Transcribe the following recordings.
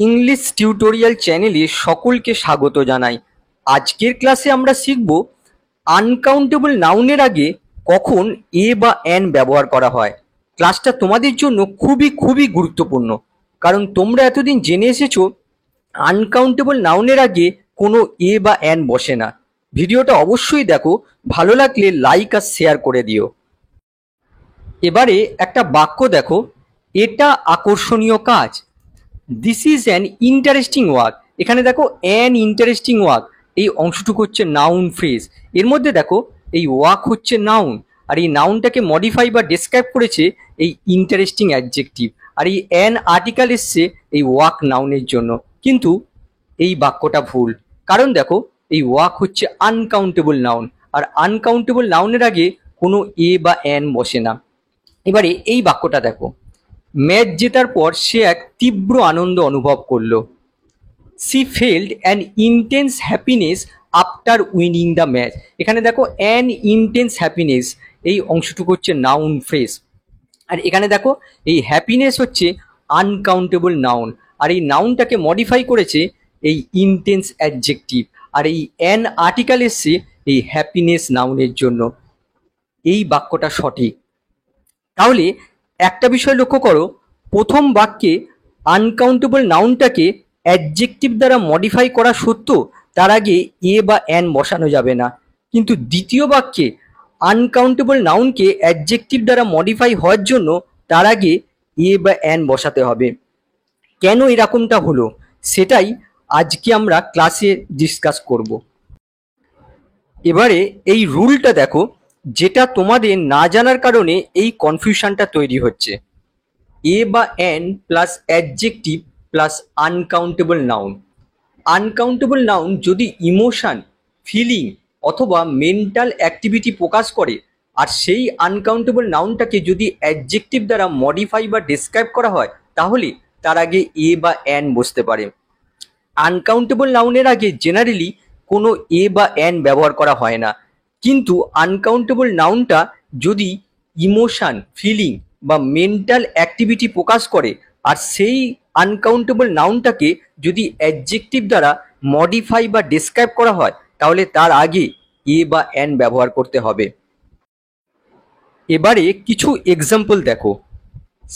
English tutorial চ্যানেলে সকলকে স্বাগত জানাই। আজকের ক্লাসে আমরা শিখব আনকাউন্টেবল নাউনের আগে কখন এ বা অ্যান ব্যবহার করা হয়। ক্লাসটা তোমাদের জন্য খুবই গুরুত্বপূর্ণ, কারণ তোমরা এতদিন জেনে এসেছো আনকাউন্টেবল নাউনের আগে কোনো এ বা অ্যান বসে না। ভিডিওটা অবশ্যই দেখো, ভালো লাগলে লাইক আর শেয়ার করে দিও। এবারে একটা বাক্য দেখো, এটা আকর্ষণীয় কাজ। This is an interesting work. এখানে দেখো অ্যান ইন্টারেস্টিং ওয়ার্ক, এই অংশটুকু হচ্ছে নাউন ফ্রেজ। এর মধ্যে দেখো এই ওয়ার্ক হচ্ছে নাউন, আর এই নাউনটাকে মডিফাই বা ডেসক্রাইব করেছে এই ইন্টারেস্টিং অ্যাডজেক্টিভ, আর এই অ্যান আর্টিকেল এসছে এই ওয়ার্ক নাউনের জন্য। কিন্তু এই বাক্যটা ভুল, কারণ দেখো এই ওয়ার্ক হচ্ছে আনকাউন্টেবল নাউন, আর আনকাউন্টেবল নাউনের আগে কোনো এ বা অ্যান বসে না। এবারে এই বাক্যটা দেখো, ম্যাচ জেতার পর সে এক তীব্র আনন্দ অনুভব করলো। She felt an intense happiness after winning the match. এখানে দেখো অ্যান ইন্টেন্স হ্যাপিনেস, এই অংশটুকু হচ্ছে নাউন ফ্রেজ, আর এখানে দেখো এই হ্যাপিনেস হচ্ছে আনকাউন্টেবল নাউন, আর এই নাউনটাকে মডিফাই করেছে এই ইন্টেন্স অ্যাডজেক্টিভ, আর এই অ্যান আর্টিকেল এসছে এই হ্যাপিনেস নাউনের জন্য। এই বাক্যটা সঠিক। তাহলে একটা বিষয় লক্ষ্য করো, প্রথম বাক্যে আনকাউন্টেবল নাউনটাকে অ্যাডজেক্টিভ দ্বারা মডিফাই করা সত্ত্বেও তার আগে এ বা অ্যান বসানো যাবে না, কিন্তু দ্বিতীয় বাক্যে আনকাউন্টেবল নাউনকে অ্যাডজেক্টিভ দ্বারা মডিফাই হওয়ার জন্য তার আগে এ বা অ্যান বসাতে হবে। কেন এরকমটা হলো সেটাই আজকে আমরা ক্লাসে ডিসকাস করব। এবারে এই রুলটা দেখো, যেটা তোমাদের না জানার কারণে এই কনফিউশনটা তৈরি হচ্ছে। এ বা an plus adjective plus uncountable noun. Uncountable noun যদি ইমোশন, ফিলিং অথবা মেন্টাল অ্যাক্টিভিটি প্রকাশ করে, আর সেই আনকাউন্টেবল নাউনটাকে যদি অ্যাডজেক্টিভ দ্বারা মডিফাই বা ডেসক্রাইব করা হয়, তাহলে তার আগে এ বা অ্যান বসতে পারে। আনকাউন্টেবল নাউনের আগে জেনারেলি কোনো এ বা অ্যান ব্যবহার করা হয় না, কিন্তু আনকাউন্টেবল নাউনটা যদি ইমোশন, ফিলিং বা মেন্টাল অ্যাক্টিভিটি প্রকাশ করে, আর সেই আনকাউন্টেবল নাউনটাকে যদি অ্যাডজেক্টিভ দ্বারা মডিফাই বা ডেসক্রাইব করা হয়, তাহলে তার আগে এ বা অ্যান ব্যবহার করতে হবে। এবারে কিছু এক্সাম্পল দেখো।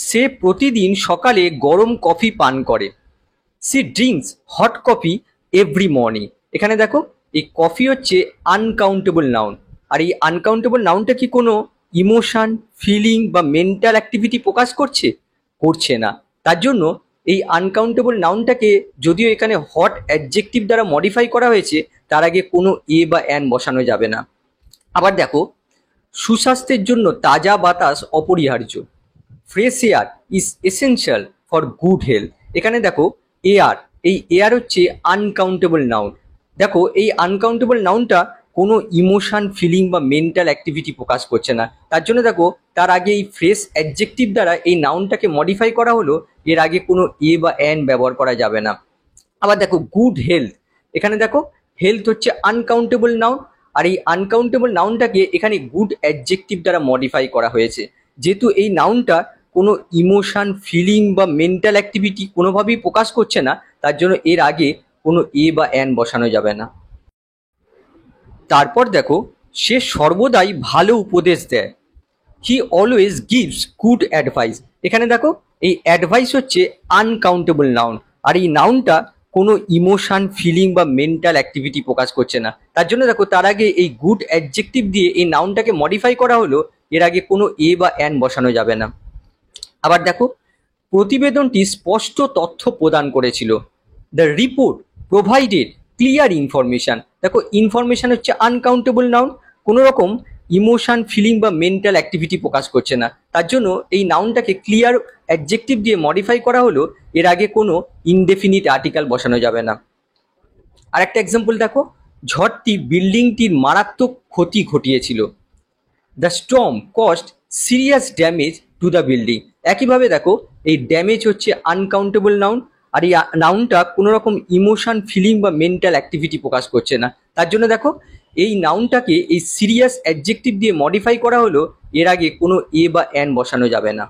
সে প্রতিদিন সকালে গরম কফি পান করে। She drinks hot coffee every morning. এখানে দেখো এই কফি হচ্ছে আনকাউন্টেবল নাউন, আর এই আনকাউন্টেবল নাউনটা কি কোনো ইমোশন, ফিলিং বা মেন্টাল অ্যাক্টিভিটি প্রকাশ করছে না। তার জন্য এই আনকাউন্টেবল নাউনটাকে যদিও এখানে হট অ্যাডজেক্টিভ দ্বারা মডিফাই করা হয়েছে, তার আগে কোনো এ বা অ্যান বসানো যাবে না। আবার দেখো, সুস্বাস্থ্যের জন্য তাজা বাতাস অপরিহার্য। Fresh air is essential for good health. এখানে দেখো এয়ার, এই এয়ার হচ্ছে আনকাউন্টেবল নাউন। দেখো এই আনকাউন্টেবল নাউনটা কোনো ইমোশন, ফিলিং বা মেন্টাল অ্যাক্টিভিটি প্রকাশ করছে না। তার জন্য দেখো তার আগে এই ফ্রেশ অ্যাডজেক্টিভ দ্বারা এই নাউনটাকে মডিফাই করা হলো, এর আগে কোনো এ বা অ্যান ব্যবহার করা যাবে না। আবার দেখো গুড হেলথ, এখানে দেখো হেলথ হচ্ছে আনকাউন্টেবল নাউন, আর এই আনকাউন্টেবল নাউনটাকে এখানে গুড অ্যাডজেক্টিভ দ্বারা মডিফাই করা হয়েছে। যেহেতু এই নাউনটা কোনো ইমোশন, ফিলিং বা মেন্টাল অ্যাক্টিভিটি কোনোভাবেই প্রকাশ করছে না, তার জন্য এর আগে কোনো এ বা অ্যান বসানো যাবে না। তারপর দেখো, সে সর্বদাই ভালো উপদেশ দেয়। He always gives good advice. এখানে দেখো এই অ্যাডভাইস হচ্ছে আনকাউন্টেবল নাউন, আর এই নাউনটা কোনো ইমোশন, ফিলিং বা মেন্টাল অ্যাক্টিভিটি প্রকাশ করছে না। তার জন্য দেখো তার আগে এই গুড অ্যাডজেক্টিভ দিয়ে এই নাউনটাকে মডিফাই করা হলো, এর আগে কোনো এ বা অ্যান বসানো যাবে না। আবার দেখো, প্রতিবেদনটি স্পষ্ট তথ্য প্রদান করেছিল। The report provided clear information. দেখো ইনফরমেশন হচ্ছে আনকাউন্টেবল নাউন, কোনো রকম ইমোশন, ফিলিং বা মেন্টাল অ্যাক্টিভিটি প্রকাশ করছে না। তার জন্য এই নাউনটাকে ক্লিয়ার অ্যাডজেক্টিভ দিয়ে মডিফাই করা হলো, এর আগে কোনো ইনডেফিনিট আর্টিকেল বসানো যাবে না। আরেকটা এক্সাম্পল দেখো, ঝড়টি বিল্ডিংটির মারাত্মক ক্ষতি ঘটিয়েছিল। The storm cost serious damage to the building. একইভাবে দেখো এই ড্যামেজ হচ্ছে আনকাউন্টেবল নাউন, আর এই নাউনটা কোনো রকম ইমোশন, ফিলিং বা মেন্টাল অ্যাক্টিভিটি প্রকাশ করছে না। তার জন্য দেখো এই নাউনটাকে এই সিরিয়াস অ্যাডজেক্টিভ দিয়ে মডিফাই করা হলো, এর আগে কোনো এ বা অ্যান বসানো যাবে না।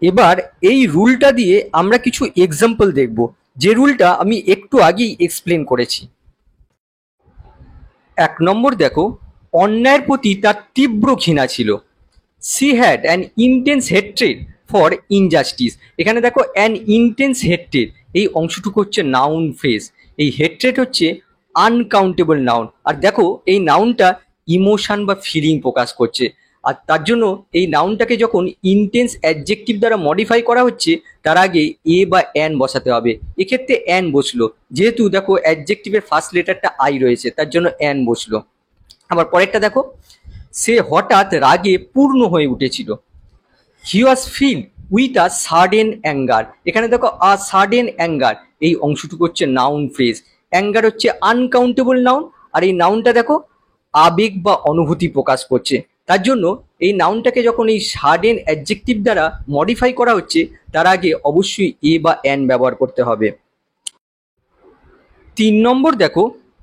এবার এই রুলটা দিয়ে আমরা কিছু এক্সাম্পল দেখব, যে রুলটা আমি একটু আগেই এক্সপ্লেন করেছি। 1 নম্বর দেখো, অন্যায়ের প্রতি তার তীব্র ঘৃণা ছিল। She had an intense hatred for injustice. এখানে দেখো অ্যান ইন্টেন্স হেট্রেড, এই অংশটুকু হচ্ছে নাউন ফ্রেজ। এই হেট্রেড হচ্ছে আনকাউন্টেবল নাউন, আর দেখো এই নাউনটা ইমোশন বা ফিলিং প্রকাশ করছে। আর তার জন্য এই নাউনটাকে যখন ইন্টেন্স অ্যাডজেক্টিভ দ্বারা মডিফাই করা হচ্ছে, তার আগে এ বা অ্যান বসাতে হবে। এক্ষেত্রে অ্যান বসলো, যেহেতু দেখো অ্যাডজেক্টিভের ফার্স্ট লেটারটা আই রয়েছে, তার জন্য অ্যান বসলো। আবার পরেরটা দেখো, সে হঠাৎ রাগে পূর্ণ হয়ে উঠেছিল। He was filled with a sudden anger. এখানে দেখো আ সাডেন অ্যাঙ্গার, এই অংশটুকু হচ্ছে নাউন ফ্রেজ। অ্যাঙ্গার হচ্ছে আনকাউন্টেবল নাউন, আর এই নাউনটা দেখো আবেগ বা অনুভূতি প্রকাশ করছে। তার জন্য এই নাউনটাকে যখন এই সাডেন অ্যাডজেক্টিভ দ্বারা মডিফাই করা হচ্ছে, তার আগে অবশ্যই এ বা অ্যান ব্যবহার করতে হবে। 3 নম্বর দেখো,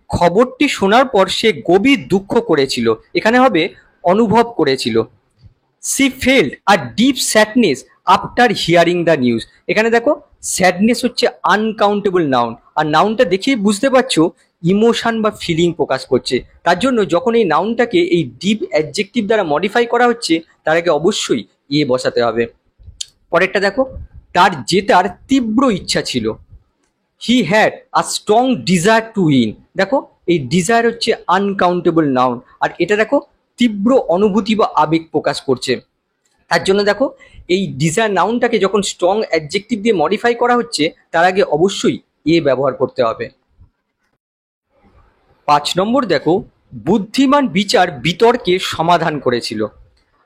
খবরটি শোনার পর সে গভীর দুঃখ করেছিল। এখানে হবে অনুভব করেছিল। She felt a deep sadness after hearing the news. এখানে দেখো স্যাডনেস হচ্ছে আনকাউন্টেবল নাউন, আর নাউনটা দেখেই বুঝতে পারছো ইমোশন বা ফিলিং প্রকাশ করছে। তার জন্য যখন এই নাউনটাকে এই ডিপ অ্যাডজেক্টিভ দ্বারা মডিফাই করা হচ্ছে, তার আগে অবশ্যই এ বসাতে হবে। পরেরটা দেখো, তার জেতার তীব্র ইচ্ছা ছিল। He had a strong desire to win. দেখো এই ডিজায়ার হচ্ছে আনকাউন্টেবল নাউন, আর এটা দেখো তীব্র অনুভূতি বা আবেগ প্রকাশ করছে। তার জন্য দেখো এই ডিজায়ার নাউনটাকে যখন স্ট্রং অ্যাডজেক্টিভ দিয়ে মডিফাই করা হচ্ছে, তার আগে অবশ্যই এ ব্যবহার করতে হবে। 5 নম্বর দেখো, বুদ্ধিমান বিচার বিতর্কের সমাধান করেছিল।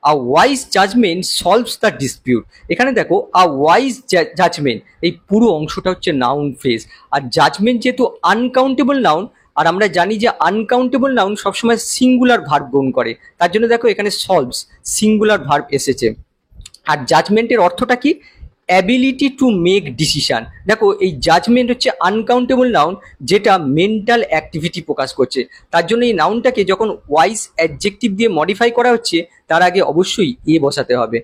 A wise judgement solves the dispute. এখানে দেখো আ ওয়াইজ জাজমেন্ট, এই পুরো অংশটা হচ্ছে নাউন ফ্রেজ। আর জাজমেন্ট যেহেতু আনকাউন্টেবল নাউন, আর আমরা জানি যে আনকাউন্টেবল নাউন সবসময় সিঙ্গুলার ভার্ব গ্রহণ করে, তার জন্য দেখো এখানে সলভস সিঙ্গুলার ভার্ব এসেছে। আর জাজমেন্টের অর্থটা কি? Ability to make decision. দেখো এই জাজমেন্ট হচ্ছে আনকাউন্টেবল নাউন, যেটা মেন্টাল অ্যাক্টিভিটি প্রকাশ করছে। তার জন্য এই নাউনটাকে যখন ওয়াইজ অ্যাডজেক্টিভ দিয়ে মডিফাই করা হচ্ছে, তার আগে অবশ্যই এ বসাতে হবে।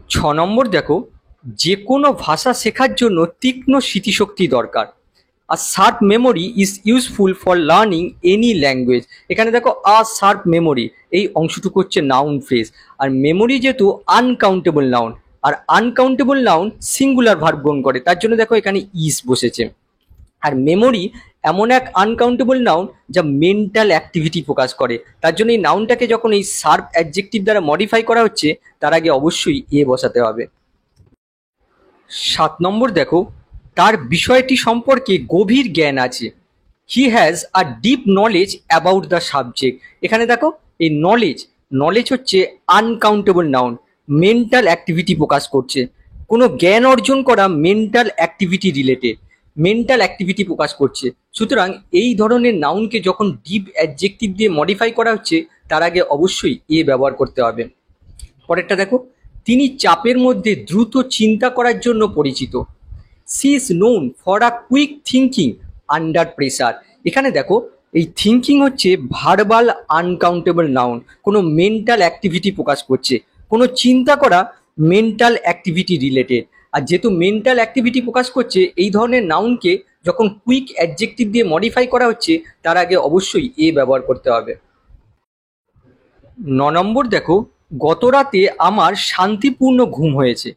6 নম্বর দেখো, যে কোনো ভাষা শেখার জন্য তীক্ষ্ণ স্মৃতিশক্তি দরকার। A sharp memory is useful for learning any language. এখানে দেখো আ শার্প মেমোরি, এই অংশটুকু হচ্ছে নাউন ফ্রেজ। আর মেমোরি যেহেতু আনকাউন্টেবল নাউন, আর আনকাউন্টেবল নাউন সিঙ্গুলার ভার্ব গ্রহণ করে, তার জন্য দেখো এখানে ইজ বসেছে। আর মেমোরি এমন এক আনকাউন্টেবল নাউন যা মেন্টাল অ্যাক্টিভিটি প্রকাশ করে। তার জন্য এই নাউনটাকে যখন এই শার্প অ্যাডজেক্টিভ দ্বারা মডিফাই করা হচ্ছে, তার আগে অবশ্যই এ বসাতে হবে। 7 নম্বর দেখো, তার বিষয়টি সম্পর্কে গভীর জ্ঞান আছে। He has a deep knowledge about the subject. এখানে দেখো এই নলেজ হচ্ছে আনকাউন্টেবল নাউন, মেন্টাল অ্যাক্টিভিটি প্রকাশ করছে। কোনো জ্ঞান অর্জন করা mental activity related, mental activity প্রকাশ করছে। সুতরাং এই ধরনের নাউনকে যখন ডিপ অ্যাডজেক্টিভ দিয়ে মডিফাই করা হচ্ছে, তার আগে অবশ্যই এ ব্যবহার করতে হবে। পরেরটা দেখো, তিনি চাপের মধ্যে দ্রুত চিন্তা করার জন্য পরিচিত। She is known for a quick thinking under pressure. এখানে দেখো এই থিঙ্কিং হচ্ছে ভার্বাল আনকাউন্টেবল নাউন, কোনো মেন্টাল অ্যাক্টিভিটি প্রকাশ করছে। কোনো চিন্তা করা মেন্টাল অ্যাক্টিভিটি রিলেটেড, আর যেহেতু মেন্টাল অ্যাক্টিভিটি প্রকাশ করছে, এই ধরনের নাউনকে যখন কুইক অ্যাডজেক্টিভ দিয়ে মডিফাই করা হচ্ছে, তার আগে অবশ্যই এ ব্যবহার করতে হবে। 9 নম্বর দেখো, গত রাতে আমার শান্তিপূর্ণ ঘুম হয়েছে।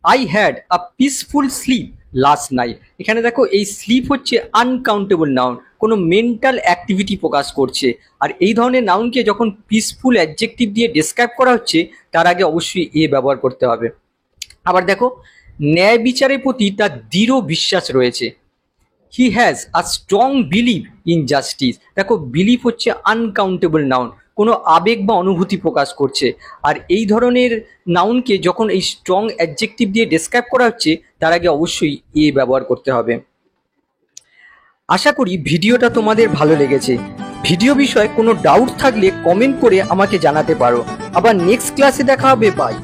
I had a peaceful sleep last night. এখানে দেখো এই স্লিপ হচ্ছে আনকাউন্টেবল নাউন, কোনো মেন্টাল অ্যাক্টিভিটি প্রকাশ করছে। আর এই ধরনের নাউনকে যখন পিসফুল অ্যাডজেক্টিভ দিয়ে ডেসক্রাইব করা হচ্ছে, তার আগে অবশ্যই এ ব্যবহার করতে হবে। আবার দেখো, ন্যায় বিচারের প্রতি তার দৃঢ় বিশ্বাস রয়েছে। হি has a strong believe in justice. দেখো বিলিভ হচ্ছে আনকাউন্টেবল নাউন, কোনো আবেগ বা অনুভূতি প্রকাশ করছে। আর এই ধরনের নাউনকে যখন এই স্ট্রং অ্যাডজেক্টিভ দিয়ে ডেসক্রাইব করা হচ্ছে, তার আগে অবশ্যই এ ব্যবহার করতে হবে। আশা করি ভিডিওটা তোমাদের ভালো লেগেছে। ভিডিও বিষয়ে কোনো ডাউট থাকলে কমেন্ট করে আমাকে জানাতে পারো। আবার নেক্সট ক্লাসে দেখা হবে। বাই।